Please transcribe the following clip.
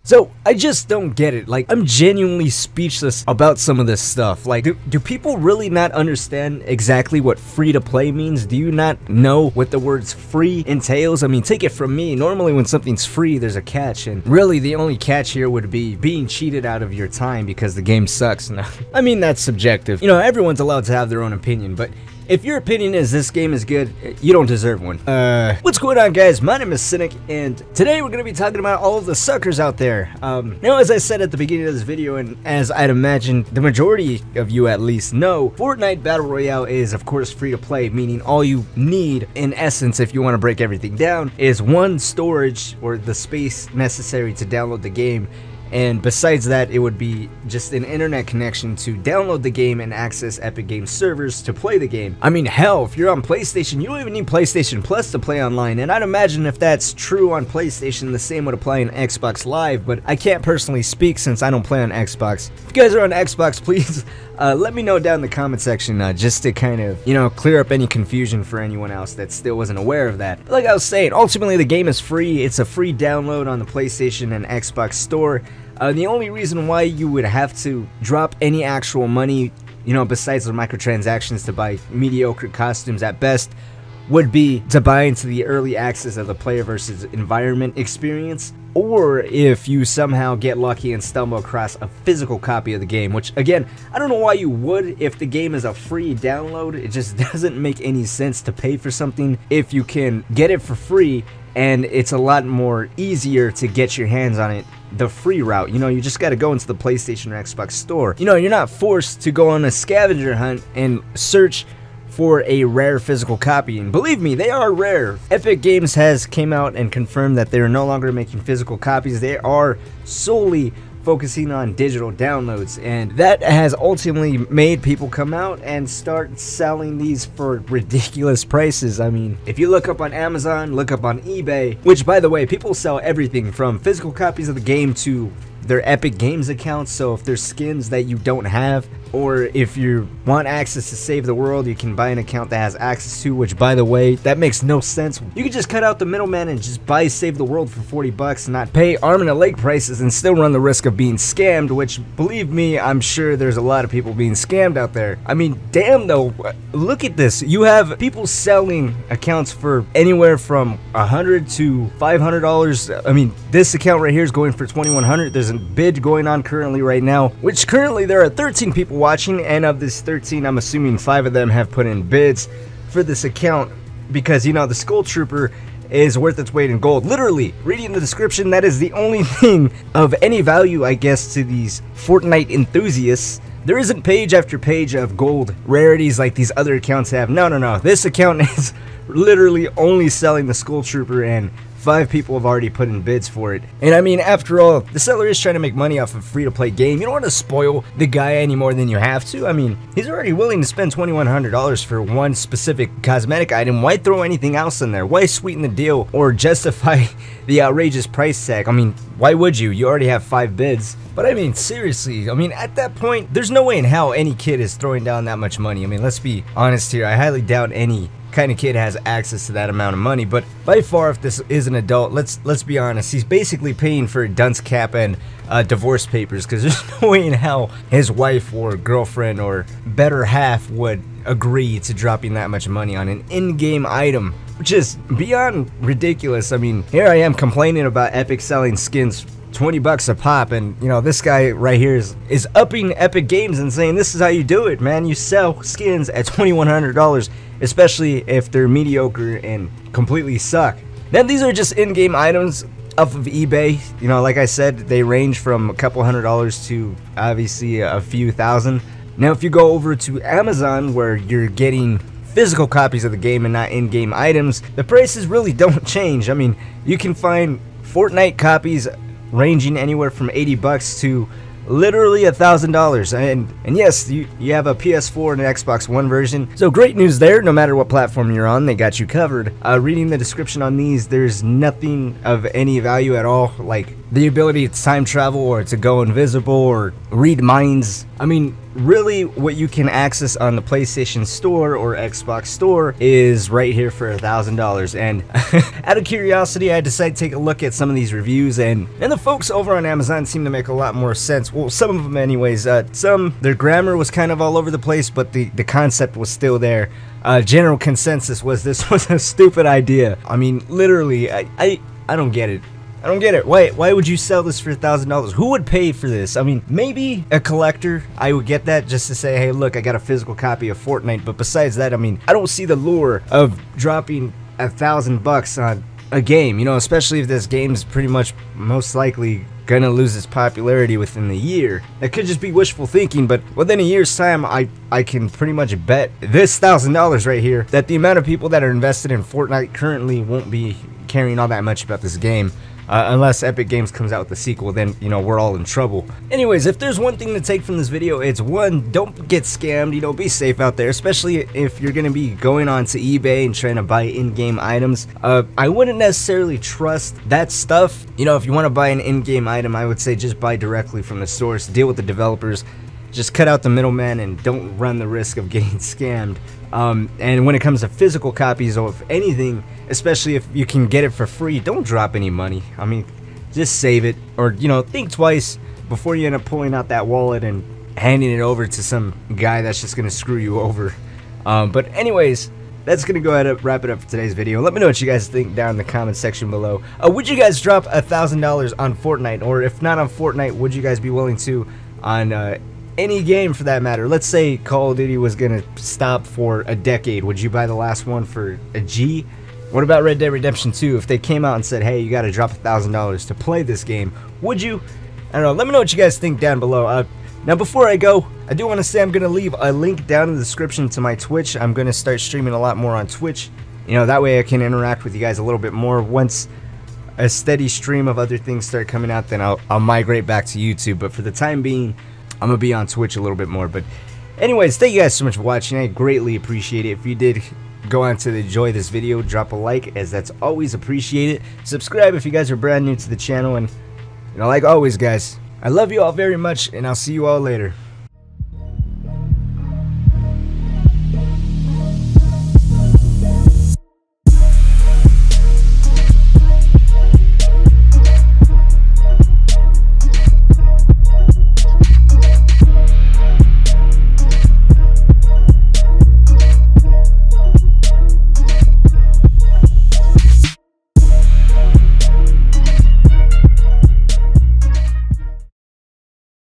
So I just don't get it. Like, I'm genuinely speechless about some of this stuff. Like, do people really not understand exactly what free to play means? Do you not know what the words free entails? I mean, take it from me. Normally when something's free, there's a catch, and really the only catch here would be being cheated out of your time because the game sucks. No, I mean, that's subjective. You know, everyone's allowed to have their own opinion, but if your opinion is this game is good, you don't deserve one. What's going on, guys? My name is Cynic, and today we're going to be talking about all of the suckers out there. Now, as I said at the beginning of this video, and as I'd imagine the majority of you at least know, Fortnite Battle Royale is, of course, free to play, meaning all you need, in essence, if you want to break everything down, is one storage, or the space necessary to download the game. And besides that, it would be just an internet connection to download the game and access Epic Games servers to play the game. I mean, hell, if you're on PlayStation, you don't even need PlayStation Plus to play online. And I'd imagine if that's true on PlayStation, the same would apply on Xbox Live. But I can't personally speak since I don't play on Xbox. If you guys are on Xbox, please let me know down in the comment section just to kind of, you know, clear up any confusion for anyone else that still wasn't aware of that. But like I was saying, ultimately the game is free. It's a free download on the PlayStation and Xbox store. The only reason why you would have to drop any actual money, you know, besides the microtransactions to buy mediocre costumes at best, would be to buy into the early access of the player versus environment experience, or if you somehow get lucky and stumble across a physical copy of the game, which again, I don't know why you would if the game is a free download. It just doesn't make any sense to pay for something if you can get it for free, and it's a lot more easier to get your hands on it the free route. You know, you just got to go into the PlayStation or Xbox store. You know, you're not forced to go on a scavenger hunt and search for a rare physical copy, and believe me, they are rare. Epic Games has came out and confirmed that they're no longer making physical copies. They are solely focusing on digital downloads, and that has ultimately made people come out and start selling these for ridiculous prices. I mean, if you look up on Amazon, look up on eBay, which by the way, people sell everything from physical copies of the game to their Epic Games accounts. So if there's skins that you don't have, or if you want access to Save the World, you can buy an account that has access to, which by the way, that makes no sense. You could just cut out the middleman and just buy Save the World for 40 bucks, not pay arm and a leg prices and still run the risk of being scammed, which believe me, I'm sure there's a lot of people being scammed out there. I mean, damn though, look at this. You have people selling accounts for anywhere from $100 to $500. I mean, this account right here is going for $2,100. There's a bid going on currently right now, which currently there are 13 people watching, and of this 13, I'm assuming 5 of them have put in bids for this account because, you know, the Skull Trooper is worth its weight in gold. Literally, reading the description, that is the only thing of any value, I guess, to these Fortnite enthusiasts. There isn't page after page of gold rarities like these other accounts have. No. This account is literally only selling the Skull Trooper, and 5 people have already put in bids for it. And I mean, after all, the seller is trying to make money off a free-to-play game. You don't want to spoil the guy any more than you have to. I mean, he's already willing to spend $2,100 for one specific cosmetic item. Why throw anything else in there? Why sweeten the deal or justify the outrageous price tag? I mean, why would you? You already have 5 bids. But I mean, seriously, I mean, at that point, there's no way in hell any kid is throwing down that much money. I mean, let's be honest here. I highly doubt any kind of kid has access to that amount of money, but by far, if this is an adult, let's be honest, he's basically paying for a dunce cap and divorce papers, because there's no way in hell his wife or girlfriend or better half would agree to dropping that much money on an in-game item, which is beyond ridiculous. I mean, here I am complaining about Epic selling skins 20 bucks a pop, and you know, this guy right here is upping Epic Games and saying this is how you do it, man. You sell skins at $2,100, especially if they're mediocre and completely suck. Then these are just in-game items off of eBay. You know, like I said, they range from a couple $100s to obviously a few thousand. Now if you go over to Amazon, where you're getting physical copies of the game and not in-game items, the prices really don't change. I mean, you can find Fortnite copies ranging anywhere from 80 bucks to literally $1,000, and yes, you have a PS4 and an Xbox One version, so great news there. No matter what platform you're on, they got you covered. Reading the description on these, there's nothing of any value at all, like the ability to time travel or to go invisible or read minds. I mean, really what you can access on the PlayStation Store or Xbox Store is right here for $1,000. And out of curiosity, I decided to take a look at some of these reviews, and the folks over on Amazon seem to make a lot more sense. Well, some of them anyways. Their grammar was kind of all over the place, but the concept was still there. General consensus was this was a stupid idea. I mean, literally, I don't get it. I don't get it. Why would you sell this for $1,000? Who would pay for this? I mean, maybe a collector. I would get that just to say, hey, look, I got a physical copy of FortNite. But besides that, I mean, I don't see the lure of dropping $1,000 on a game, you know, especially if this game's pretty much most likely gonna lose its popularity within the year. That could just be wishful thinking, but within a year's time, I can pretty much bet this $1,000 right here that the amount of people that are invested in FortNite currently won't be caring all that much about this game. Unless Epic Games comes out with a sequel, then, you know, we're all in trouble. Anyways, if there's one thing to take from this video, it's one, don't get scammed, you know, be safe out there, especially if you're gonna be going on to eBay and trying to buy in-game items. I wouldn't necessarily trust that stuff. You know, if you want to buy an in-game item, I would say just buy directly from the source, deal with the developers, just cut out the middleman and don't run the risk of getting scammed. And when it comes to physical copies of anything, especially if you can get it for free, don't drop any money. I mean, just save it, or, you know, think twice before you end up pulling out that wallet and handing it over to some guy that's just gonna screw you over. But anyways, that's gonna go ahead and wrap it up for today's video. Let me know what you guys think down in the comment section below. Would you guys drop $1,000 on FortNite, or if not on FortNite, would you guys be willing to on any game for that matter? Let's say Call of Duty was gonna stop for a decade. Would you buy the last one for a G? What about Red Dead Redemption 2? If they came out and said, hey, you gotta drop $1,000 to play this game, would you? I don't know. Let me know what you guys think down below. Now, before I go, I do want to say I'm gonna leave a link down in the description to my Twitch. I'm gonna start streaming a lot more on Twitch. You know, that way I can interact with you guys a little bit more. Once a steady stream of other things start coming out, then I'll migrate back to YouTube. But for the time being, I'm gonna be on Twitch a little bit more. But anyways, thank you guys so much for watching. I greatly appreciate it. If you did go on to enjoy this video, drop a like, as that's always appreciated. Subscribe if you guys are brand new to the channel, and, you know, like always, guys, I love you all very much, and I'll see you all later.